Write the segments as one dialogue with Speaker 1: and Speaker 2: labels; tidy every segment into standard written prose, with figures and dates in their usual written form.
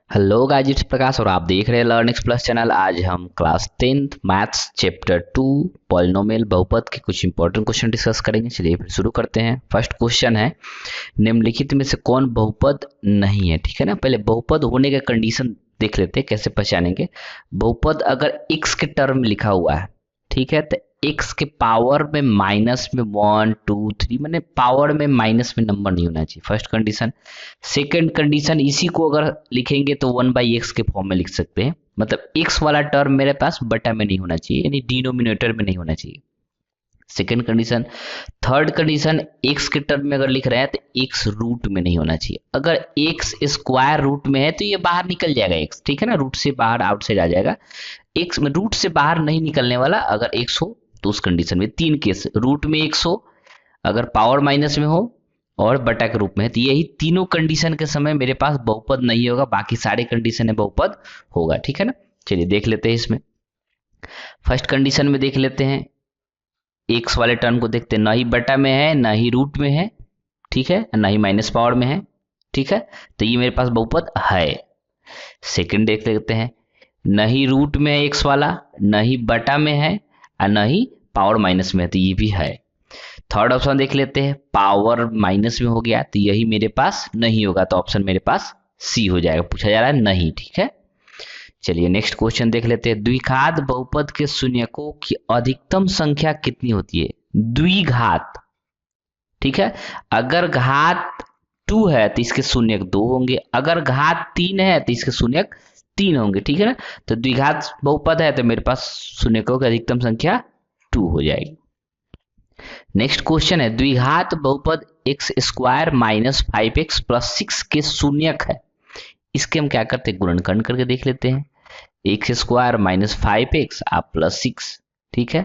Speaker 1: Hello guys, it's प्रकाश और आप देख रहे हैं लर्निंग्स प्लस चैनल। आज हम class 10th maths chapter 2 polynomial बहुपद के कुछ इंपॉर्टेंट क्वेश्चन डिस्कस करेंगे। चलिए फिर शुरू करते हैं। फर्स्ट क्वेश्चन है, निम्नलिखित में से कौन बहुपद नहीं है। ठीक है ना, पहले बहुपद होने का कंडीशन देख लेते हैं, कैसे पहचानेंगे। बहुपद अगर x के टर्म में लिखा हुआ है, ठीक है, तो x के पावर में माइनस में 1 2 3, मैंने पावर में माइनस में नंबर नहीं होना चाहिए, फर्स्ट कंडीशन। सेकंड कंडीशन, इसी को अगर लिखेंगे तो 1/x के फॉर्म में लिख सकते हैं, मतलब x वाला टर्म मेरे पास बटा में नहीं होना चाहिए, यानी डिनोमिनेटर में नहीं होना चाहिए, second condition. Third condition, x के टर्म में अगर लिख रहे हैं तो x रूट में नहीं होना चाहिए। अगर x स्क्वायर रूट में है तो ये बाहर निकल जाएगा x, ठीक है ना, रूट से बाहर आउटसाइड आ जाएगा। x में रूट से बाहर नहीं निकलने वाला अगर x हो तो उस कंडीशन में तीन केस, रूट में x हो, अगर पावर माइनस में हो और बटा के रूप में है, तो यही तीनों कंडीशन के समय मेरे पास बहुपद नहीं होगा, बाकी सारे कंडीशन में बहुपद होगा। ठीक है ना, चलिए देख लेते हैं। इसमें फर्स्ट कंडीशन में देख लेते हैं, एक्स वाले टर्म को देखते हैं, ना ही बटा में है ना ही रूट में है, ठीक है, ना ही माइनस पावर में है, ठीक है, तो ये मेरे पास बहुपद है। सेकंड देख लेते हैं, न ही रूट में है एक्स वाला, न ही बटा में है और न ही पावर माइनस में है, तो ये भी है। थर्ड ऑप्शन देख लेते हैं, पावर माइनस में हो गया तो यही मेरे पास नहीं होगा, तो ऑप्शन मेरे पास सी हो जाएगा, पूछा जा रहा है नहीं। ठीक है, चलिए नेक्स्ट क्वेश्चन देख लेते हैं। द्विघात बहुपद के शून्यकों की अधिकतम संख्या कितनी होती है। द्विघात, ठीक है, अगर घात 2 है तो इसके शून्यक 2 होंगे, अगर घात 3 है तो इसके शून्यक 3 होंगे, ठीक है ना। तो द्विघात बहुपद है तो मेरे पास शून्यकों की अधिकतम संख्या 2 हो जाएगी। नेक्स्ट क्वेश्चन है, द्विघात बहुपद x square minus 5x plus 6 के शून्यक है। इसके हम क्या करते हैं, गुणनखंड करके देख लेते हैं। एक्स स्क्वायर माइनस 5x आप प्लस 6, ठीक है,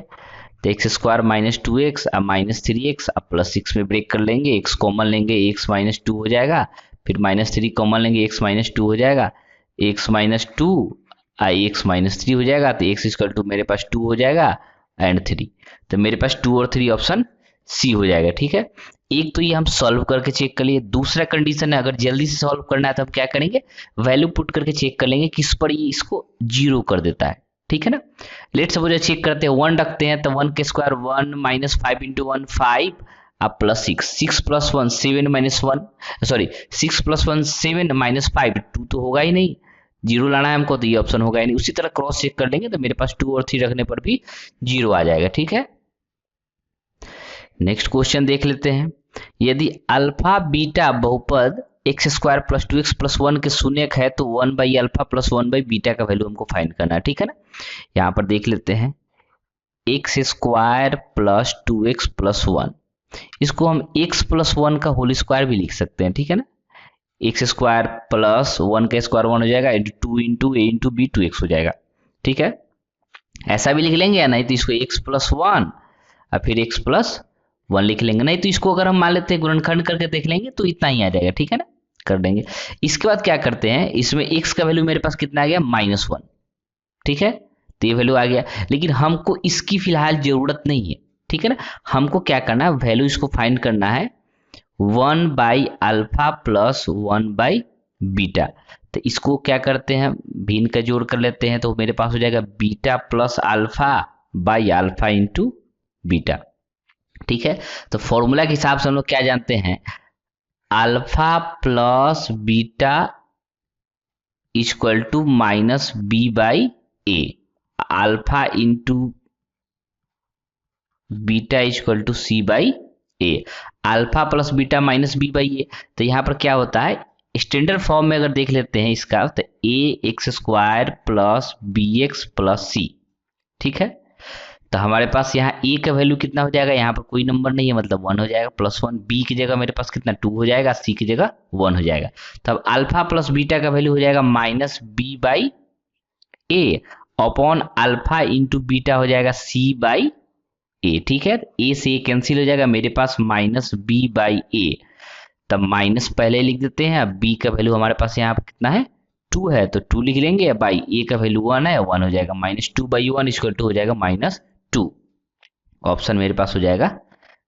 Speaker 1: तो एक्स स्क्वायर माइनस 2x अब माइनस 3x अब प्लस 6 में ब्रेक कर लेंगे, x कॉमन लेंगे, x माइनस 2 हो जाएगा, फिर माइनस 3 कॉमन लेंगे, x माइनस 2 हो जाएगा, x माइनस 2 x माइनस 3 हो जाएगा, तो x इक्वल टू मेरे पास 2 हो जाएगा एंड 3, तो मेरे पास 2 और 3 ऑप्शन सी हो जाएगा। ठीक है, एक तो ये हम सॉल्व करके चेक कर लिए। दूसरा कंडीशन है, अगर जल्दी से सॉल्व करना है तो हम क्या करेंगे, वैल्यू पुट करके चेक कर लेंगे किस पर ये इसको जीरो कर देता है। ठीक है ना, लेट सपोज चेक करते हैं, 1 रखते हैं तो 1 के स्क्वायर 1 माइनस 5 इंटू 1 5 अब plus 6, 6 plus 1 7 minus 1, sorry 6 plus 1 7 minus 5 2 तो होगा ही नहीं, जीरो लाना है हमको, तो ये ऑप्शन होगा ही नहीं। उसी तरह क्रॉस चेक कर लेंगे तो मेरे पास 2 और 3 रखने पर भी जीरो आ जाएगा। ठीक है, नेक्स्ट क्वेश्चन देख लेते हैं। यदि अल्फा बीटा बहुपद x square plus 2x plus 1 के शून्यक है तो 1/अल्फा प्लस 1/बीटा का वैल्यू हमको फाइंड करना है। ठीक है ना, यहाँ पर देख लेते हैं, x square plus 2x plus 1, इसको हम x प्लस 1 का होल स्क्वायर भी लिख सकते हैं। ठीक है ना, एक्स स्क्वायर प्लस 1 का स्क्वायर 1 हो जाएगा, 2 into a into B 2x हो जाएगा। ठीक है, ऐसा भी लिख लेंगे, या नहीं तो इसको x प्लस 1 और फिर x प्लस 1 लिख लेंगे, नहीं तो इसको अगर हम मान लेते हैं गुणनखंड करके देख लेंगे तो इतना ही आ जाएगा। ठीक है ना, कर देंगे। इसके बाद क्या करते हैं, इसमें x का वैल्यू मेरे पास कितना आ गया, -1, ठीक है, तो ये वैल्यू आ गया, लेकिन हमको इसकी फिलहाल जरूरत नहीं है। ठीक है ना, हमको क्या करना है, वैल्यू इसको फाइंड करना है 1/अल्फा प्लस 1/बीटा, तो इसको क्या करते हैं, भिन्न का जोड़ कर लेते हैं, तो मेरे पास हो जाएगा beta plus alpha by alpha into beta. ठीक है, तो फॉर्मूला के हिसाब से हम लोग क्या जानते हैं, alpha plus beta equal to minus B by A, alpha into beta equal to c by A, alpha plus beta minus B by a. तो यहाँ पर क्या होता है, स्टैंडर्ड फॉर्म में अगर देख लेते हैं इसका, तो a x square plus b x plus c. ठीक है, तो हमारे पास यहाँ a का वैल्यू कितना हो जाएगा, यहाँ पर कोई नंबर नहीं है मतलब 1 हो जाएगा, +1, b की जगह मेरे पास कितना 2 हो जाएगा, c की जगह 1 हो जाएगा। तब अल्फा प्लस बीटा का वैल्यू हो जाएगा minus B by A upon alpha into beta हो जाएगा c बाई ए। ठीक है, a से a कैंसिल हो जाएगा, मेरे पास माइनस बी बाई ए, तब माइनस पहले लिख देते हैं, अब b का वैल्यू हमारे पास यहाँ पर कितना है 2 है, तो 2 लिख लेंगे, बाई a का वैल्यू 1 है, 1 हो जाएगा, -2/1 इक्वल टू हो जाएगा -2, ऑप्शन मेरे पास हो जाएगा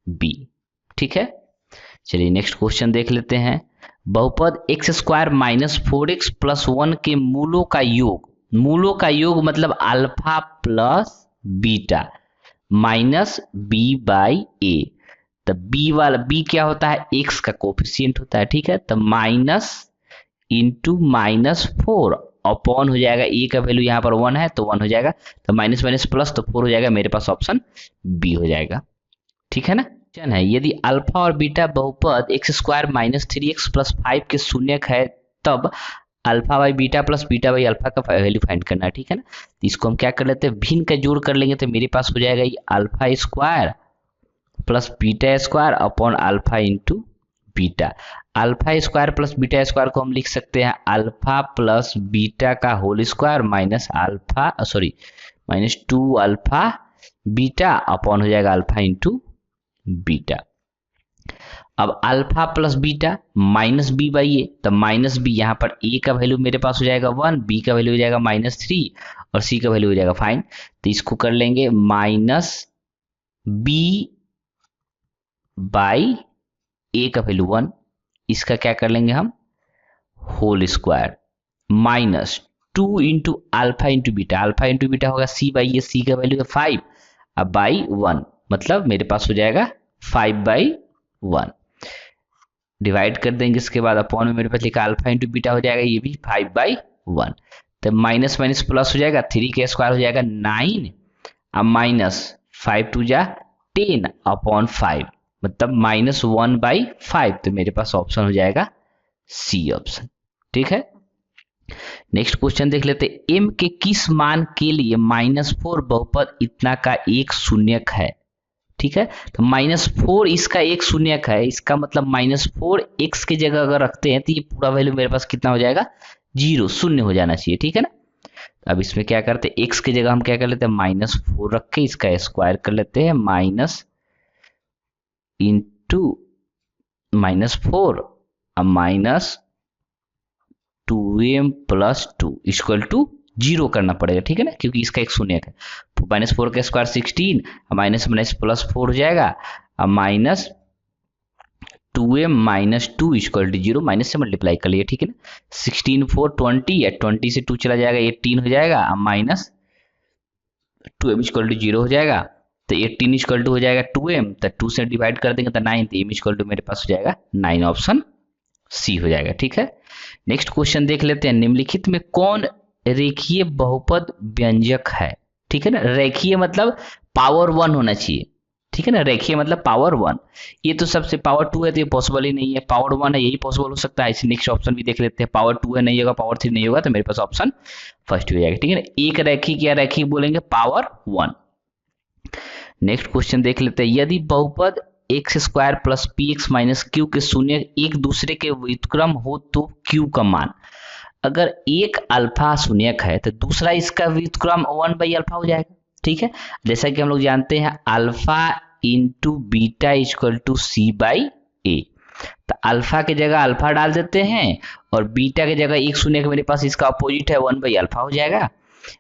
Speaker 1: बी। ठीक है, चलिए नेक्स्ट क्वेश्चन देख लेते हैं। बहुपद x square minus 4x plus 1 के मूलों का योग, मूलों का योग मतलब alpha plus beta minus B by a. तो बी वाला बी क्या होता है, एक्स का कोफिशिएंट होता है, ठीक है। तो माइनस इंटू माइनस 4 अपॉन हो जाएगा, ए का वैल्यू यहाँ पर 1 है तो 1 हो जाएगा, तो माइनस माइनस प्लस तो 4 हो जाएगा, मेरे पास ऑप्शन बी हो जाएगा, ठीक है ना। क्वेश्चन है यदि अल्फा और बीटा बहुपद x square minus 3x plus 5 के शून्यक है तब alpha by beta plus beta by alpha का वैल्यू फाइंड करना है, ठीक है ना। तो इसको हम क्या कर लेते हैं, भिन्न का जोड़ कर लेंगे, तो मेरे पास हो जाएगा ये alpha square plus beta square upon alpha into beta. Alpha square plus beta square को हम लिख सकते हैं अल्फा प्लस बीटा का whole square minus alpha minus 2 alpha beta upon हो जाएगा अल्फा इंटू बीटा। अब alpha plus beta minus B by a, तो माइनस बी यहाँ पर ए का वैल्यू मेरे पास हो जाएगा 1, बी का वैल्यू हो जाएगा -3 और सी का वैल्यू हो जाएगा फाइन। तो इसको कर लेंगे माइनस बी बाई ए का वैल्यू 1, इसका क्या कर लेंगे हम whole square minus 2 into alpha into beta, alpha into beta होगा सी बाई ए, सी का वैल्यू है 5 अब बाई 1, मतलब मेरे पास हो जाएगा 5/1 डिवाइड कर देंगे, इसके बाद अपॉन में मेरे पास लिखा अल्फा इंटू बीटा हो जाएगा, ये भी 5/1। तो माइनस माइनस प्लस हो जाएगा, 3 का स्क्वायर हो जाएगा 9 अब माइनस 5 2 जा 10 अपॉन 5 मतलब -1/5। तो मेरे पास ऑप्शन हो जाएगा सी ऑप्शन, ठीक है। नेक्स्ट क्वेश्चन देख लेते हैं, m के किस मान के लिए -4 बहुपद इतना का एक शून्यक है, ठीक है। तो -4 इसका एक शून्यक है, इसका मतलब -4 x की जगह अगर रखते हैं तो ये पूरा वैल्यू मेरे पास कितना हो जाएगा 0 शून्य हो जाना चाहिए, ठीक है ना। अब इसमें क्या करते हैं, x की जगह हम क्या कर लेते हैं -4 रख के इसका स्क्वायर कर लेते हैं, माइनस इंटू -4 अब minus 2m plus 2 equal to 0 करना पड़ेगा, ठीक है ना, क्योंकि इसका एक शून्यक है। -4 का स्क्वायर 16 माइनस माइनस प्लस 4 हो जाएगा, अब minus 2m minus 2 equal to 0, minus से मल्टीप्लाई कर लिए, ठीक है ना। 16 4 20 या 20 से 2 चला जाएगा 18 हो जाएगा, अब माइनस 2m इक्वल टू 0 हो जाएगा, तो 18 इक्वल टू हो जाएगा 2m, तो 2 से डिवाइड कर देंगे तो 9, तो m इक्वल टू मेरे पास हो जाएगा 9, ऑप्शन सी हो जाएगा, ठीक है। नेक्स्ट क्वेश्चन देख लेते हैं, निम्नलिखित में कौन रेखीय बहुपद व्यंजक है, ठीक है ना। रेखीय मतलब पावर 1 होना चाहिए, ठीक है ना, रेखीय मतलब पावर 1, ये तो सबसे पावर 2 है तो ये पॉसिबल ही नहीं है, पावर 1 है यही पॉसिबल हो सकता है। इसे नेक्स्ट ऑप्शन भी देख लेते हैं, पावर 2 है नहीं होगा, पावर 3 नहीं होगा, तो मेरे पास ऑप्शन फर्स्ट हो जाएगा, ठीक है ना। एक रेखिक या रेखिक बोलेंगे पावर 1। नेक्स्ट क्वेश्चन देख लेते हैं, यदि बहुपद x square plus P x minus Q के शून्य एक दूसरे के व्युत्क्रम हो तो क्यू का मान, अगर एक अल्फा शून्यक है तो दूसरा इसका व्युत्क्रम 1/अल्फा हो जाएगा, ठीक है। जैसा कि हम लोग जानते हैं alpha into beta equal to c by a, तो अल्फा की जगह अल्फा डाल देते हैं और बीटा की जगह एक शून्यक मेरे पास इसका अपोजिट है 1/अल्फा हो जाएगा,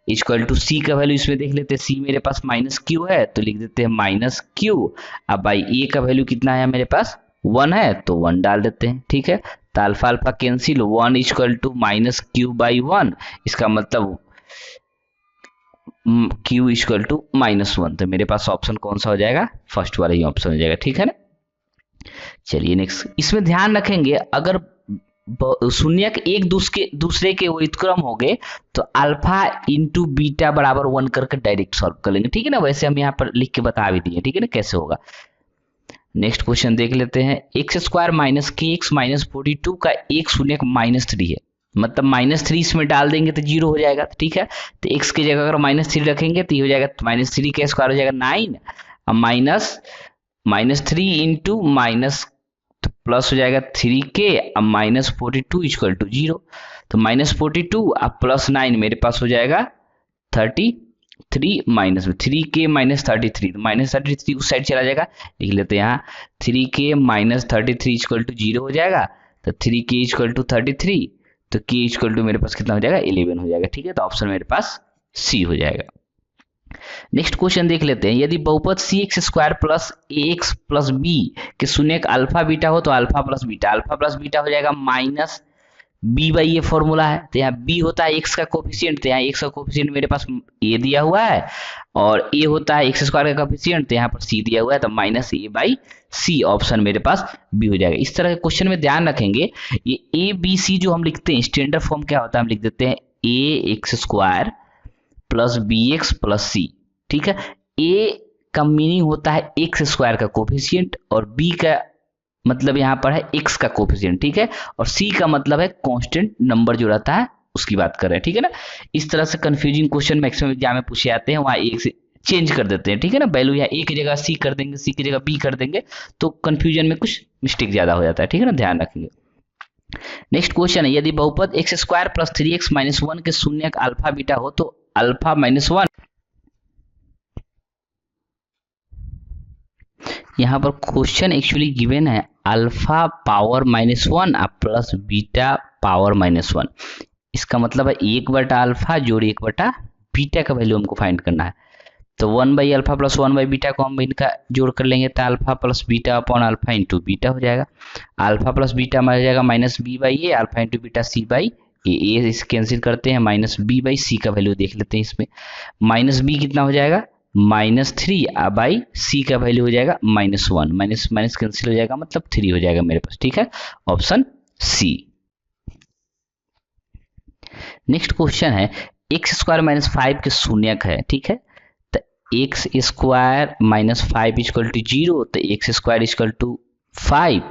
Speaker 1: इक्वल टू सी का वैल्यू इसमें देख लेते हैं, सी मेरे पास माइनस क्यू है तो लिख देते हैं माइनस क्यू, अब बाई ए का वैल्यू कितना है मेरे पास 1 है तो 1 डाल देते हैं, ठीक है। तो alpha alpha cancel, 1 equal to minus Q by 1, इसका मतलब क्यू इक्वल टू -1, तो मेरे पास ऑप्शन कौन सा हो जाएगा, फर्स्ट वाला ही ऑप्शन हो जाएगा, ठीक है ना। चलिए नेक्स्ट, इसमें ध्यान रखेंगे अगर शून्यक एक दूसरे के व्युत्क्रम हो गए तो अल्फा इंटू बीटा बराबर 1 करके डायरेक्ट सॉल्व कर लेंगे, ठीक है ना। वैसे हम यहाँ पर लिख के बता भी दिए, ठीक है ना, कैसे होगा। नेक्स्ट क्वेश्चन देख लेते हैं, एक्स स्क्वायर माइनस के एक्स माइनस 42 का एक शून्यक -3 है, मतलब -3 इसमें डाल देंगे तो 0 हो जाएगा, ठीक है। तो x की जगह अगर -3 रखेंगे तो ये हो जाएगा -3 का स्क्वायर हो जाएगा 9, अब -3 इंटू माइनस तो प्लस हो जाएगा 3k, अब -42 इक्वल टू 0, तो -42 अब +9 मेरे पास हो जाएगा 33 माइनस में 3k -33, तो -33 उस साइड चला जाएगा, लिख लेते हैं यहाँ 3k -33 इक्वल टू 0 हो जाएगा, तो 3k इक्वल टू 33, तो k इक्वल टू मेरे पास कितना हो जाएगा 11 हो जाएगा, ठीक है। तो ऑप्शन मेरे पास सी हो जाएगा। नेक्स्ट क्वेश्चन देख लेते हैं, यदि बहुपद सी एक्स स्क्वायर प्लस ए एक्स प्लस बी के शून्यक अल्फा बीटा हो तो अल्फा प्लस बीटा हो जाएगा माइनस बी बाई ये फॉर्मूला है। तो यहाँ बी होता है एक्स का कोफिशिएंट, तो यहाँ एक्स का कोफिशिएंट मेरे पास ए दिया हुआ है, और ए होता है एक्स स्क्वायर का कोफिशिएंट, तो यहाँ पर सी दिया हुआ है, तो minus A by C, option मेरे पास बी हो जाएगा। इस तरह के क्वेश्चन में ध्यान रखेंगे, ये ए बी सी जो हम लिखते हैं स्टैंडर्ड फॉर्म क्या होता है, हम लिख देते हैं a x square plus b x plus c. ठीक है, ए का मीनिंग होता है एक्स स्क्वायर का कोफिशिएंट, और बी का मतलब यहाँ पर है एक्स का कोफिशिएंट। ठीक है, और सी का मतलब है कांस्टेंट नंबर जो रहता है उसकी बात कर रहे हैं। ठीक है ना, इस तरह से कंफ्यूजिंग क्वेश्चन मैक्सिमम एग्जाम में पूछे जाते हैं, वहां एक से चेंज कर देते हैं। ठीक है ना, वैल्यू यहाँ ए की जगह सी कर देंगे, सी की जगह बी कर देंगे, तो कंफ्यूजन में कुछ मिस्टेक ज्यादा हो जाता है। ठीक है ना, ध्यान रखेंगे। नेक्स्ट क्वेश्चन है, यदि बहुपद x square plus 3x minus 1 के शून्यक अल्फा बीटा हो तो अल्फा माइनस 1, यहाँ पर क्वेश्चन एक्चुअली गिवन है alpha power minus 1 plus beta power minus 1। इसका मतलब है 1/अल्फा जोड़ 1/बीटा का वैल्यू हमको फाइंड करना है। तो 1/अल्फा प्लस 1/बीटा को हम इनका जोड़ कर लेंगे, तो alpha plus beta upon alpha into beta हो जाएगा। अल्फा प्लस बीटा में हो जाएगा minus B by A, alpha into beta C by a, इस कैंसिल करते हैं, माइनस बी बाई सी का वैल्यू देख लेते हैं। इसमें माइनस बी कितना हो जाएगा, -3 बाई सी का वैल्यू हो जाएगा -1, माइनस माइनस कैंसिल हो जाएगा, मतलब 3 हो जाएगा मेरे पास। ठीक है, ऑप्शन सी। नेक्स्ट क्वेश्चन है, एक्स स्क्वायर माइनस 5 के शून्यक है। ठीक है, तो x square minus 5 equal to 0, तो एक्स स्क्वायर इक्वल टू 5,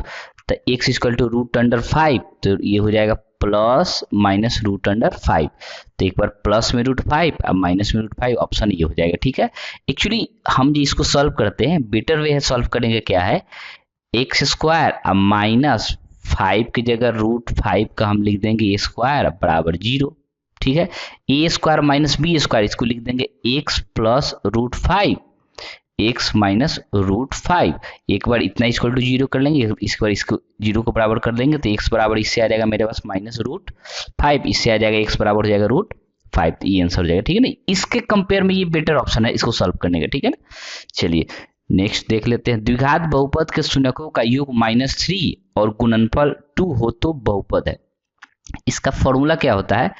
Speaker 1: तो x equal to root under 5, तो ये हो जाएगा प्लस माइनस रूट अंडर 5। तो एक बार प्लस में रूट 5, अब माइनस में रूट 5, ऑप्शन ये हो जाएगा। ठीक है, एक्चुअली हम जो इसको सॉल्व करते हैं, बेटर वे है सॉल्व करेंगे क्या है, एक्स स्क्वायर अब माइनस 5 की जगह रूट 5 का हम लिख देंगे ए स्क्वायर बराबर 0। ठीक है, A square minus B square, इसको लिख देंगे x plus root 5, x minus root 5। एक बार इतना इक्वल टू 0 कर लेंगे, इस बार इसको 0 को बराबर कर देंगे, तो एक्स बराबर इससे आ जाएगा मेरे पास माइनस रूट 5, इससे आ जाएगा एक्स बराबर हो जाएगा रूट 5, तो ये आंसर हो जाएगा। ठीक है ना, इसके कंपेयर में ये बेटर ऑप्शन है इसको सॉल्व करने का। ठीक है ना, चलिए नेक्स्ट देख लेते हैं, द्विघात बहुपद के शून्यकों का योग -3 और गुणनफल 2 हो तो बहुपद है। इसका फॉर्मूला क्या होता है,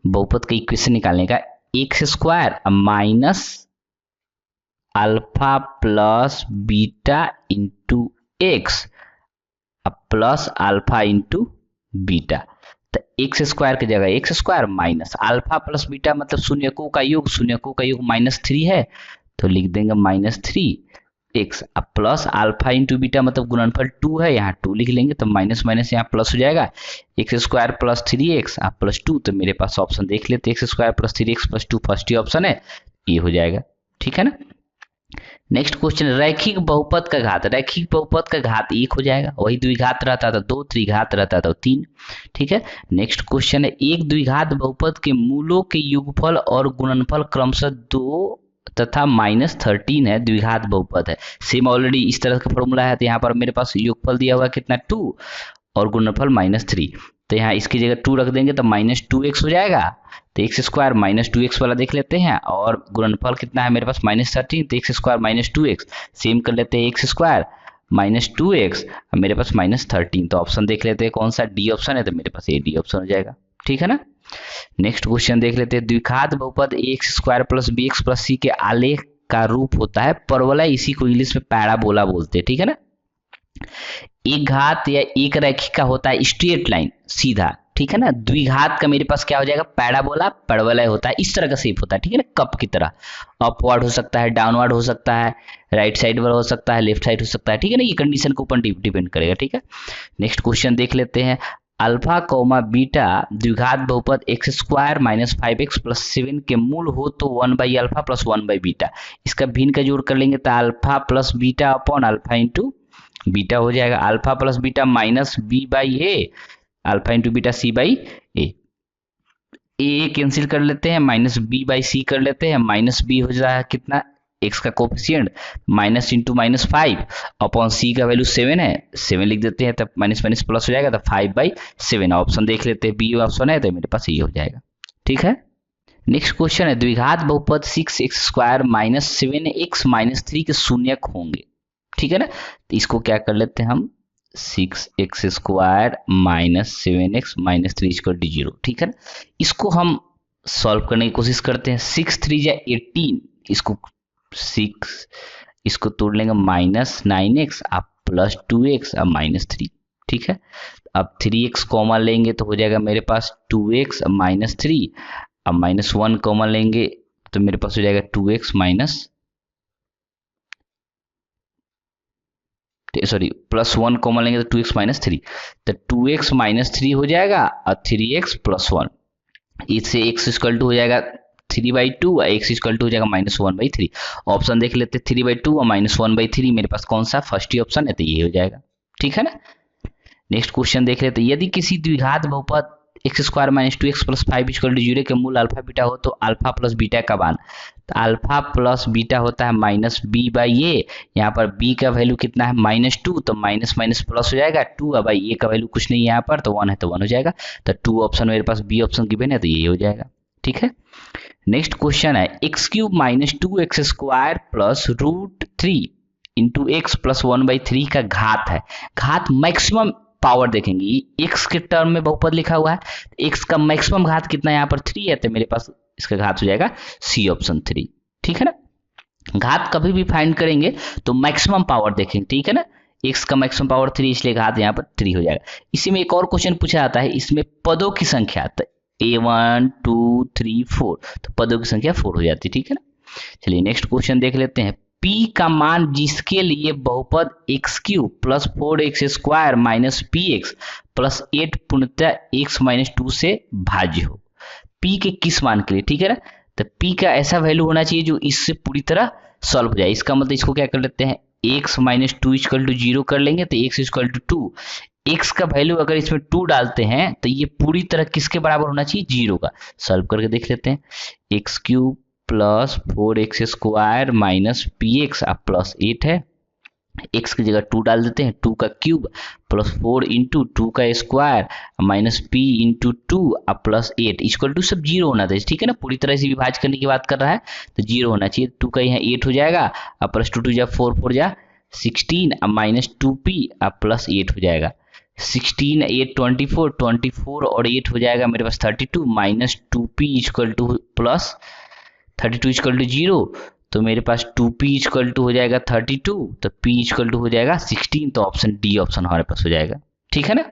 Speaker 1: बहुपद का इक्वेशन निकालने का, x square minus alpha plus beta into x plus alpha into beta. तो एक्स स्क्वायर की जगह x square minus alpha plus beta मतलब शून्यकों का योग, शून्यकों का योग -3 है, तो लिख देंगे -3 एक्स, अब प्लस अल्फा इंटू बीटा मतलब गुणनफल 2 है, यहाँ 2 लिख लेंगे, तो माइनस माइनस यहाँ प्लस हो जाएगा, x square plus 3x plus 2, तो मेरे पास ऑप्शन देख लेते हैं, x square plus 3x plus 2 first ही ऑप्शन है, ये हो जाएगा। ठीक है ना, नेक्स्ट क्वेश्चन, रैखिक बहुपद का घात, रैखिक बहुपद का घात 1 हो जाएगा, वही द्विघात रहता था 2, त्रिघात रहता था 3। ठीक है, नेक्स्ट क्वेश्चन है, एक द्विघात बहुपद के मूलों के योगफल और गुणनफल क्रमशः 2 तथा -13 है, द्विघात बहुपद है। सेम ऑलरेडी इस तरह का फॉर्मूला है, तो यहाँ पर मेरे पास योगफल दिया हुआ है कितना 2 और गुणनफल -3, तो यहाँ इसकी जगह 2 रख देंगे तो -2x हो जाएगा, तो एक्स स्क्वायर -2x वाला देख लेते हैं, और गुणनफल कितना है मेरे पास -13, तो एक्स स्क्वायर -2x, सेम कर लेते हैं एक्स स्क्वायर -2x, मेरे पास -13, तो ऑप्शन देख लेते हैं कौन सा, डी ऑप्शन है, तो मेरे पास ये डी ऑप्शन हो जाएगा। ठीक है ना, नेक्स्ट क्वेश्चन देख लेते हैं, द्विघात बहुपद x square plus b x plus c के आलेख का रूप होता है परवलय, इसी को इंग्लिश में पैराबोला बोलते हैं। ठीक है ना, एक घात या एक रेखिका होता है स्ट्रेट लाइन सीधा। ठीक है ना, द्विघात का मेरे पास क्या हो जाएगा, पैराबोला, परवलय होता है, इस तरह का शेप होता है। ठीक है ना, कप की तरह, अपवर्ड हो सकता है, डाउनवर्ड हो सकता है, राइट साइड पर हो सकता है, लेफ्ट साइड हो सकता है। ठीक है ना, ये कंडीशन के ऊपर डिपेंड करेगा। ठीक है, नेक्स्ट क्वेश्चन देख लेते हैं, अल्फा कौमा बीटा द्विघात बहुपद एक्स स्क्वायर -5x प्लस 7 के मूल हो तो 1/अल्फा प्लस 1/बीटा, इसका भिन्न का जोड़ कर लेंगे तो alpha plus beta upon alpha into beta हो जाएगा, alpha plus beta minus B by A, alpha into beta C by A cancel कर लेते हैं, माइनस बी बाई सी कर लेते हैं, माइनस बी हो जाएगा कितना, एक्स का कोफिशिएंट माइनस इंटू -5 अपॉन सी का वैल्यू 7 है, 7 लिख देते हैं, तब माइनस माइनस प्लस हो जाएगा, तो 5/7, ऑप्शन देख लेते हैं बी ऑप्शन है, तो मेरे पास ये हो जाएगा। ठीक है, नेक्स्ट क्वेश्चन है द्विघात बहुपद 6x² माइनस 7x माइनस 3 के शून्यक होंगे, ठीक है ना। तो इसको क्या कर लेते हैं हम 6x² minus 7x minus 3 equal to 0, ठीक है ना। इसको हम सॉल्व करने की कोशिश करते हैं। 6 3 जा 18, इसको 6 इसको तोड़ लेंगे माइनस 9x आप प्लस 2x अब माइनस 3, ठीक है। अब 3x कॉमन लेंगे तो हो जाएगा मेरे पास 2x अब माइनस 3, अब माइनस 1 कॉमन लेंगे तो मेरे पास हो जाएगा 2x minus sorry plus 1 common लेंगे तो 2x माइनस 3, तो 2x माइनस 3 हो जाएगा और 3x प्लस 1, इससे x इक्वल टू हो जाएगा 3/2 और x इक्वल टू हो जाएगा -1/3। ऑप्शन देख लेते 3/2 और -1/3, मेरे पास कौन सा फर्स्ट ही ऑप्शन है तो ये हो जाएगा, ठीक है ना। नेक्स्ट क्वेश्चन देख लेते यदि किसी द्विघात बहुपद x² minus 2x plus 5 equal to 0 के मूल अल्फा बीटा हो तो अल्फा प्लस बीटा का मान, तो अल्फा प्लस बीटा होता है माइनस बी बाई ए, यहाँ पर b का वैल्यू कितना है -2, तो माइनस माइनस प्लस हो जाएगा 2, अब भाई a का वैल्यू कुछ नहीं है यहाँ पर तो 1 है तो 1 हो जाएगा, तो 2 ऑप्शन मेरे पास बी ऑप्शन गिवन है तो ये हो जाएगा, ठीक है। नेक्स्ट क्वेश्चन है x³ minus 2x² plus √3 into x plus 1/3 का घात है। घात मैक्सिमम पावर देखेंगे, x के टर्म में बहुपद लिखा हुआ है, x का मैक्सिमम घात कितना है यहाँ पर 3 है तो मेरे पास इसका घात हो जाएगा सी ऑप्शन 3, ठीक है ना। घात कभी भी फाइंड करेंगे तो मैक्सिमम पावर देखेंगे, ठीक है ना। x का मैक्सिमम पावर 3 इसलिए घात यहाँ पर 3 हो जाएगा। इसी में एक और क्वेश्चन पूछा जाता है, इसमें पदों की संख्या तो a1 2 3 4, तो पदों की संख्या 4 हो जाती है, ठीक है ना। चलिए नेक्स्ट क्वेश्चन देख लेते हैं। p का मान जिसके लिए बहुपद x³ plus 4x² minus px plus 8 पूर्णतः x माइनस 2 से भाज्य हो, p के किस मान के लिए, ठीक है ना। तो p का ऐसा वैल्यू होना चाहिए जो इससे पूरी तरह सॉल्व हो जाए। इसका मतलब इसको क्या कर लेते हैं x माइनस 2 इक्वल टू 0 कर लेंगे तो x इक्वल टू 2, x का वैल्यू अगर इसमें 2 डालते हैं तो ये पूरी तरह किसके बराबर होना चाहिए 0 का। सॉल्व करके देख लेते हैं। x³ plus 4x² minus px अब प्लस 8 है, x की जगह 2 डाल देते हैं, 2 का क्यूब प्लस 4 इंटू 2 का स्क्वायर माइनस p इंटू 2 अब प्लस 8 इक्वल टू सब 0 होना चाहिए, ठीक है ना। पूरी तरह से विभाज्य करने की बात कर रहा है तो 0 होना चाहिए। 2 का यहाँ 8 हो जाएगा, अब प्लस 2 जा 4 4 जा 16 अब माइनस 2p अब प्लस 8 हो जाएगा। 16 8 24 24 और 8 हो जाएगा मेरे पास 32 minus 2p equal to plus 32 equal to 0, तो मेरे पास 2p इक्वल टू हो जाएगा 32, तो p इक्वल टू हो जाएगा 16, तो ऑप्शन डी ऑप्शन हमारे पास हो जाएगा, ठीक है ना।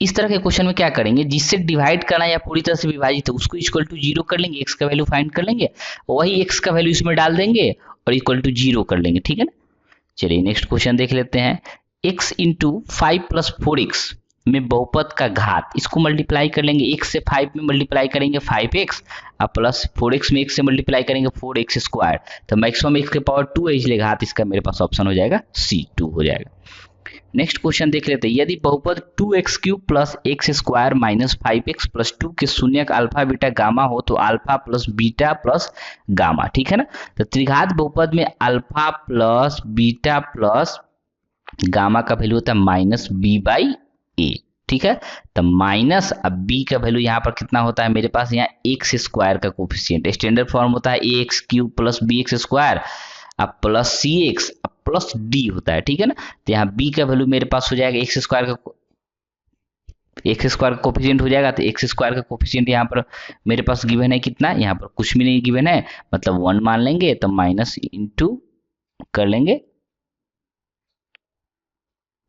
Speaker 1: इस तरह के क्वेश्चन में क्या करेंगे, जिससे डिवाइड करना या पूरी तरह से विभाजित है उसको इक्वल टू 0 कर लेंगे, x का वैल्यू फाइंड कर लेंगे, वही x का वैल्यू इसमें डाल देंगे और इक्वल टू 0 कर लेंगे, ठीक है ना। चलिए नेक्स्ट क्वेश्चन देख लेते हैं। x इंटू 5 प्लस 4x में बहुपद का घात, इसको मल्टीप्लाई कर लेंगे, x से 5 में मल्टीप्लाई करेंगे 5x और प्लस 4x में x से मल्टीप्लाई करेंगे 4x², तो मैक्सिमम x के पावर 2 है इसलिए घात इसका मेरे पास ऑप्शन हो जाएगा C 2 हो जाएगा। नेक्स्ट क्वेश्चन देख लेते हैं। यदि बहुपद 2x³ plus x² minus 5x plus 2 के शून्यक अल्फा बीटा गामा हो तो alpha plus beta plus gamma, ठीक है ना। तो त्रिघात बहुपद में alpha plus beta plus gamma का वैल्यू होता है माइनस b बाई ए, ठीक है। तो माइनस अब b का वैल्यू यहाँ पर कितना होता है मेरे पास, यहाँ x² का कोफिशिएंट स्टैंडर्ड फॉर्म होता है ax³ प्लस bx² अब प्लस cx अब प्लस d होता है, ठीक है ना। तो यहाँ b का वैल्यू मेरे पास हो जाएगा x² का कोफिशिएंट हो जाएगा, तो x² का कोफिशिएंट यहाँ पर मेरे पास गिवन है कितना, यहाँ पर कुछ भी नहीं गिवन है, मतलब 1 मान लेंगे, तो माइनस इंटू कर लेंगे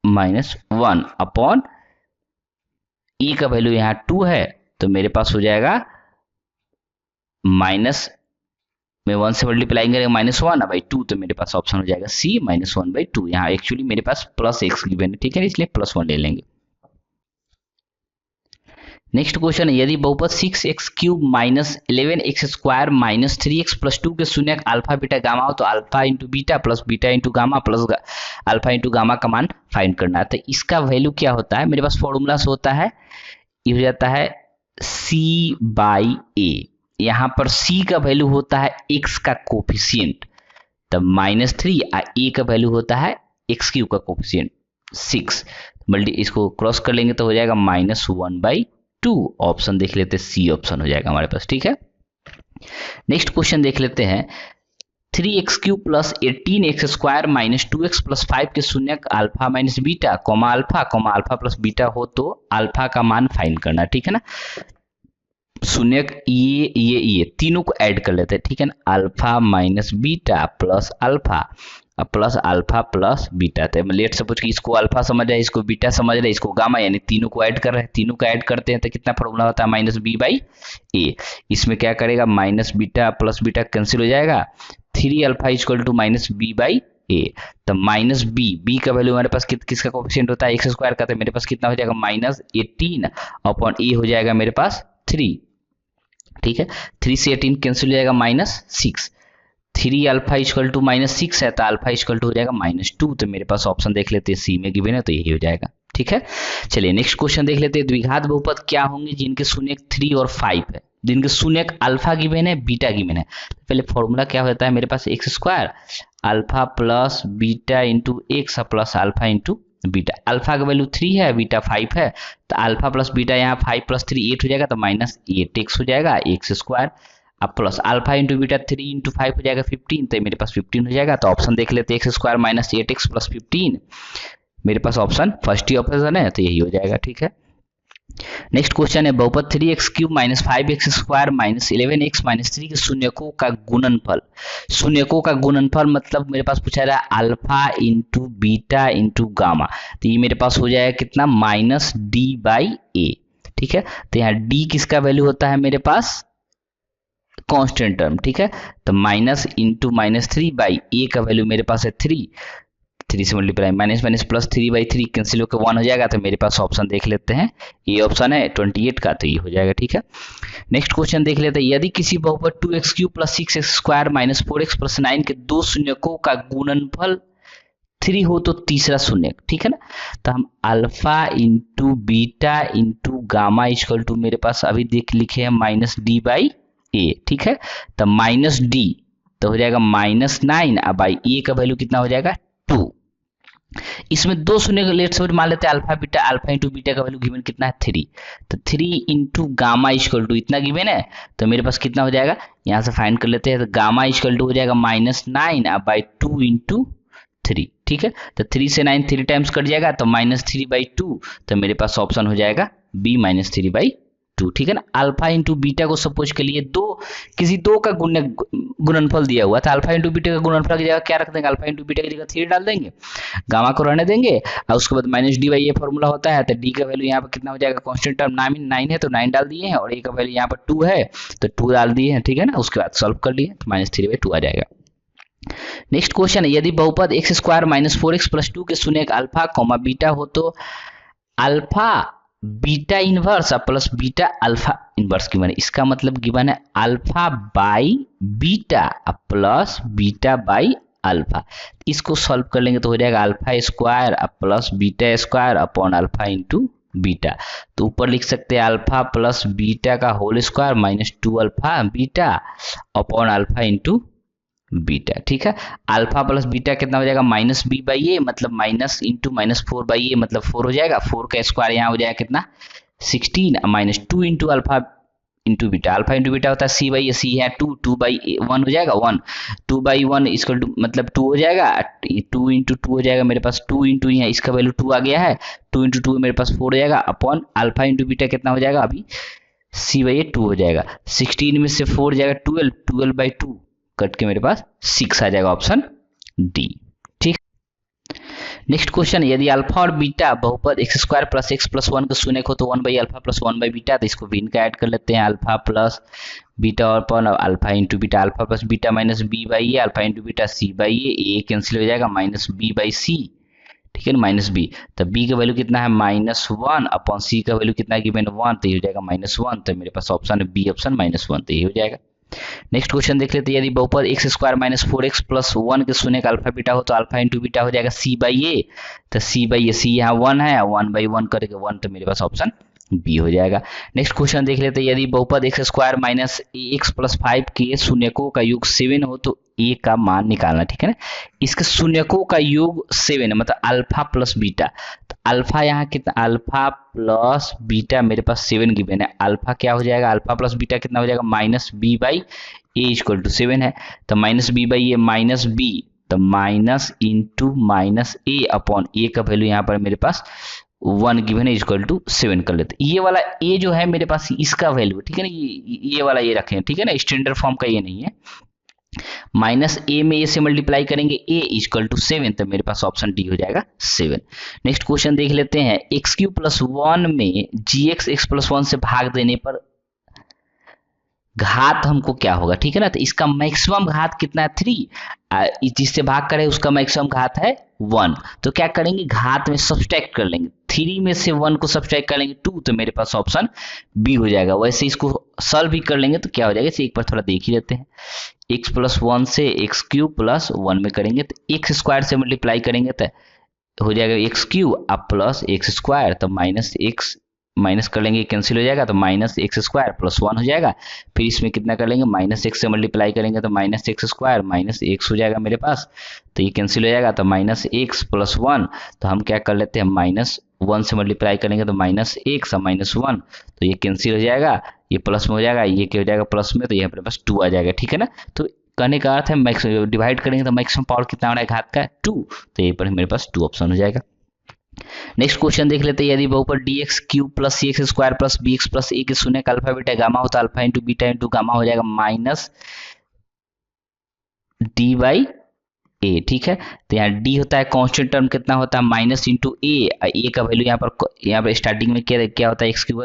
Speaker 1: -1 अपॉन e का वैल्यू यहाँ 2 है, तो मेरे पास हो जाएगा माइनस में 1 से मल्टीप्लाई करेंगे -1 बाई 2, तो मेरे पास ऑप्शन हो जाएगा C -1/2। यहाँ एक्चुअली मेरे पास प्लस x गिवन है, ठीक है, इसलिए +1 ले लेंगे। नेक्स्ट क्वेश्चन है। यदि बहुपद 6x³ minus 11x² minus 3x plus 2 के शून्यक अल्फा बीटा गामा हो तो alpha into beta plus beta into gamma plus alpha into gamma का मान फाइंड करना है। तो इसका वैल्यू क्या होता है, मेरे पास फॉर्मूला से होता है, ये हो जाता है C बाई ए, यहाँ पर C का वैल्यू होता है x का कोफिशिएंट, तब -3 और a का वैल्यू होता है x³ का कोफिशिएंट 6, इसको क्रॉस कर लेंगे तो हो जाएगा -1/3, 2। ऑप्शन देख लेते हैं, सी ऑप्शन हो जाएगा हमारे पास। ठीक है, नेक्स्ट क्वेश्चन देख लेते हैं। 3x³ plus 18x² minus 2x plus 5 के शून्यक alpha minus beta comma alpha plus beta हो तो अल्फा का मान फाइंड करना। ठीक है ना, शून्यक ये तीनों को ऐड कर लेते हैं। ठीक है ना, alpha minus beta plus alpha plus beta. तो लेट सपोज कि इसको अल्फा समझ रहे हैं, इसको बीटा समझ रहे हैं, इसको गामा, यानी तीनों को ऐड कर रहे हैं। तीनों को ऐड करते हैं तो कितना फॉर्मूला होता है, माइनस बी बाई ए। इसमें क्या करेगा, minus beta plus beta cancel हो जाएगा, 3 alpha equal to minus B by a. तो माइनस बी का वैल्यू हमारे पास किसका कोएफिशिएंट होता है, एक्स स्क्वायर का। तो मेरे पास कितना हो जाएगा, माइनस 18 अपॉन ए हो जाएगा मेरे पास 3। ठीक है, 3 से 18 कैंसिल हो जाएगा, minus 6। 3 alpha equal to minus 6 है तो अल्फा इक्वल टू हो जाएगा माइनस 2। तो मेरे पास ऑप्शन देख लेते हैं, सी में गिवन है तो यही हो जाएगा। ठीक है, चलिए नेक्स्ट क्वेश्चन देख लेते हैं। द्विघात बहुपद क्या होंगे जिनके शून्यक 3 और 5 है, जिनके शून्यक अल्फा गिवन है, बीटा गिवन है। तो पहले फॉर्मूला क्या होता है मेरे पास, x square alpha plus beta into x plus alpha into beta. Alpha का वैल्यू 3 है, बीटा 5 है, तो अल्फा प्लस बीटा यहाँ 5 प्लस 3 8 हो जाएगा, तो माइनस 8x हो जाएगा, एक्स स्क्वायर। अब plus alpha into beta 3 into 5 हो जाएगा 15, तो मेरे पास 15 हो जाएगा। तो ऑप्शन देख लेते हैं, x square minus 8x plus 15। मेरे पास ऑप्शन फर्स्ट ही ऑप्शन है तो यही हो जाएगा। ठीक है, नेक्स्ट क्वेश्चन है, बहुपद 3x³ minus 5x² minus 11x minus 3 के शून्यकों का गुणनफल। शून्यकों का गुणनफल मतलब मेरे पास पूछा रहा है alpha into beta into gamma. तो ये मेरे पास हो जाएगा कितना, माइनस डी बाई ए। ठीक है, तो यहाँ डी किसका वैल्यू होता है मेरे पास, कांस्टेंट टर्म। ठीक है, तो माइनस इंटू माइनस 3 बाई ए का वैल्यू मेरे पास है 3 से multiply, minus minus plus 3/3 cancel होकर 1 हो जाएगा। तो मेरे पास ऑप्शन देख लेते हैं, ये ऑप्शन है 28 का, तो ये हो जाएगा। ठीक है, नेक्स्ट क्वेश्चन देख लेते हैं। यदि किसी बहुपद 2x³ plus 6x² minus 4x plus 9 के दो शून्यकों का गुणनफल 3 हो तो तीसरा शून्यक। ठीक है ना, तो हम alpha into beta into gamma equal to मेरे पास अभी देख लिखे हैं माइनस डी बाई ए। ठीक है, तो माइनस डी तो हो जाएगा माइनस 9 अब बाई ए का वैल्यू कितना हो जाएगा 2। इसमें दो शून्य लेट से मान लेते हैं, अल्फा इंटू बीटा का वैल्यू गिवन कितना है 3, तो 3 इंटू गामा इक्वल टू इतना गिवन है। तो मेरे पास कितना हो जाएगा, यहाँ से फाइंड कर लेते हैं, तो गामा इक्वल टू हो जाएगा माइनस 9 अब बाई 2 इंटू 3। ठीक है, तो 3 से 9 3 टाइम्स कट जाएगा, तो माइनस 3/2। तो मेरे पास ऑप्शन हो जाएगा बी माइनस 3/2। ठीक है ना, अल्फा इंटू बीटा को सपोज के लिए किसी दो का गुणनफल दिया हुआ था, अल्फा इंटू बीटा का गुणनफल की जगह क्या रख देंगे, अल्फा इंटू बीटा की जगह 3 डाल देंगे, गामा को रहने देंगे, और उसके बाद माइनस डी बाई ये फॉर्मूला होता है। तो डी का वैल्यू यहाँ पर कितना हो जाएगा, कांस्टेंट टर्म 9 है तो 9 डाल दिए हैं, और ए का वैल्यू यहाँ पर 2 है तो 2 डाल दिए हैं। ठीक है ना, उसके बाद सॉल्व कर लिए तो माइनस 3/2 आ जाएगा। नेक्स्ट क्वेश्चन है, यदि बहुपद x² माइनस 4x प्लस 2 के शून्यक अल्फा कॉमा बीटा हो तो alpha beta inverse plus beta alpha inverse given है। इसका मतलब गिवन है alpha by beta plus beta by alpha. इसको सॉल्व कर लेंगे तो हो जाएगा alpha square plus beta square upon alpha into beta. तो ऊपर लिख सकते हैं अल्फा प्लस बीटा का whole square minus 2 alpha beta upon alpha into beta. ठीक है, अल्फा प्लस बीटा कितना हो जाएगा, माइनस बी बाई ए मतलब माइनस इंटू माइनस 4 बाई ए मतलब 4 हो जाएगा। 4 का स्क्वायर यहाँ हो जाएगा कितना 16 minus 2 into alpha into beta. Alpha into beta होता है सी बाई ए, सी है 2 बाई 1 हो जाएगा 1, 2 बाई 1 इसका मतलब 2 हो जाएगा, 2 इंटू 2 हो जाएगा मेरे पास 2 इंटू यहाँ इसका वैल्यू 2 आ गया है, 2 इंटू 2 मेरे पास 4 हो जाएगा अपॉन अल्फा इंटू बीटा कितना हो जाएगा अभी सी बाई ए 2 हो जाएगा। 16 में से 4 जाएगा 12/2 कट के मेरे पास 6 आ जाएगा, ऑप्शन डी। ठीक, नेक्स्ट क्वेश्चन, यदि अल्फा और बीटा बहुपद x² प्लस x प्लस 1 का शून्यक हो तो 1/अल्फा प्लस 1/बीटा। तो इसको भी इनका ऐड कर लेते हैं, अल्फा प्लस बीटा और upon alpha into beta, alpha plus beta minus B by A, alpha into beta C by A cancel हो जाएगा माइनस बी बाई सी। ठीक है ना, माइनस बी, तो बी का वैल्यू कितना है -1 अपॉन सी का वैल्यू कितना है गिवन 1, तो ये हो जाएगा -1। तो मेरे पास ऑप्शन है बी ऑप्शन -1, तो ये हो जाएगा। नेक्स्ट क्वेश्चन देख लेते हैं, यदि बहुपद x² माइनस 4x प्लस 1 के शून्यक अल्फा बीटा हो तो अल्फा इंटू बीटा हो जाएगा सी बाई ए। तो सी बाई ए, सी यहाँ 1 है, 1/1 करके 1, तो मेरे पास ऑप्शन बी हो जाएगा। नेक्स्ट क्वेश्चन देख लेते हैं, यदि बहुपद x² माइनस x प्लस 5 के शून्यकों का योग 7 हो तो ए का मान निकालना, ठीक है ना। इसके शून्यकों का योग 7 है, मतलब अल्फा प्लस बीटा। तो अल्फा यहाँ कितना, अल्फा प्लस बीटा मेरे पास 7 गिवन है। अल्फा क्या हो जाएगा, अल्फा प्लस बीटा कितना हो जाएगा, minus B by A equal to 7 है। तो minus B by A minus B, तो minus into minus A upon A का वैल्यू यहाँ पर मेरे पास 1 गिवन है इक्वल टू 7 कर लेते। ये वाला ए जो है मेरे पास इसका वैल्यू, ठीक है ना, ये वाला ये रखें, ठीक है ना, स्टैंडर्ड फॉर्म का ये नहीं है। माइनस ए में ए से मल्टीप्लाई करेंगे ए इक्वल टू 7, तो मेरे पास ऑप्शन डी हो जाएगा 7। नेक्स्ट क्वेश्चन देख लेते हैं। एक्स क्यू प्लस 1 में जी एक्स प्लस 1 से भाग देने पर घात हमको क्या होगा, ठीक है ना। तो इसका मैक्सिमम घात कितना है, 3, जिससे भाग करे उसका मैक्सिमम घात है 1। तो क्या करेंगे, घात में सब्सट्रैक्ट कर लेंगे, 3 में से 1 को सब्सट्रैक्ट कर लेंगे 2, तो मेरे पास ऑप्शन बी हो जाएगा। वैसे इसको सॉल्व भी कर लेंगे तो क्या हो जाएगा, इसे एक बार थोड़ा देख ही लेते हैं। एक्स प्लस 1 से एक्स क्यूब प्लस 1 में करेंगे तो एक्स स्क्वायर से मल्टीप्लाई करेंगे तो हो जाएगा एक्स क्यूब अब प्लस एक्स स्क्वायर, तो माइनस एक्स माइनस कर लेंगे, कैंसिल हो जाएगा, तो माइनस एक्स स्क्वायर प्लस 1 हो जाएगा। फिर इसमें कितना कर लेंगे, माइनस एक्स से मल्टीप्लाई करेंगे तो minus x square minus x हो जाएगा मेरे पास, तो ये कैंसिल हो जाएगा, तो माइनस एक्स प्लस 1। तो हम क्या कर लेते हैं, माइनस 1 से मल्टीप्लाई करेंगे तो माइनस एक्स और माइनस 1, तो ये कैंसिल हो जाएगा, ये प्लस में हो जाएगा, ये क्या हो जाएगा प्लस में, तो ये अपने पास 2 आ जाएगा, ठीक है ना। तो कहने का अर्थ है मैक्सिमम डिवाइड करेंगे तो मैक्सिमम पावर कितना हो रहा है घात का, 2, तो ये पर मेरे पास 2 ऑप्शन हो जाएगा। नेक्स्ट क्वेश्चन देख लेते हैं। यदि बहुपद d x cube plus c x square plus b x plus a के शून्य का अल्फा बीटा गामा होता है, alpha into beta into gamma हो जाएगा माइनस डी बाई ए, ठीक है। तो यहाँ डी होता है कांस्टेंट टर्म, कितना होता है माइनस इंटू ए का वैल्यू यहाँ पर स्टार्टिंग में क्या होता है, एक्स क्यूब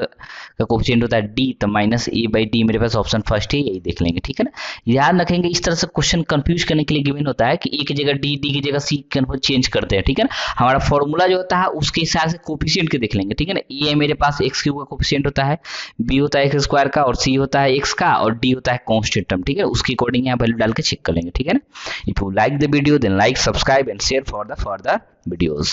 Speaker 1: का कोफिशिएंट होता है डी, तो माइनस ए बाई डी मेरे पास ऑप्शन फर्स्ट है, यही देख लेंगे, ठीक है ना। याद रखेंगे इस तरह से क्वेश्चन कंफ्यूज करने के लिए गिवन होता है कि ए की जगह डी, डी की जगह सी चेंज करते हैं, ठीक है ना। हमारा फॉर्मूला जो होता है उसके हिसाब से कोफिशिएंट के देख लेंगे, ठीक है ना। ए मेरे पास एक्स क्यूब का कोफिशिएंट होता है, बी होता है एक्स स्क्वायर का, और सी होता है एक्स का, और डी होता है कांस्टेंट टर्म, ठीक है। उसके अकॉर्डिंग यहाँ वैल्यू डाल के चेक कर लेंगे, ठीक है ना। If you like the video then like, subscribe and share for the further videos.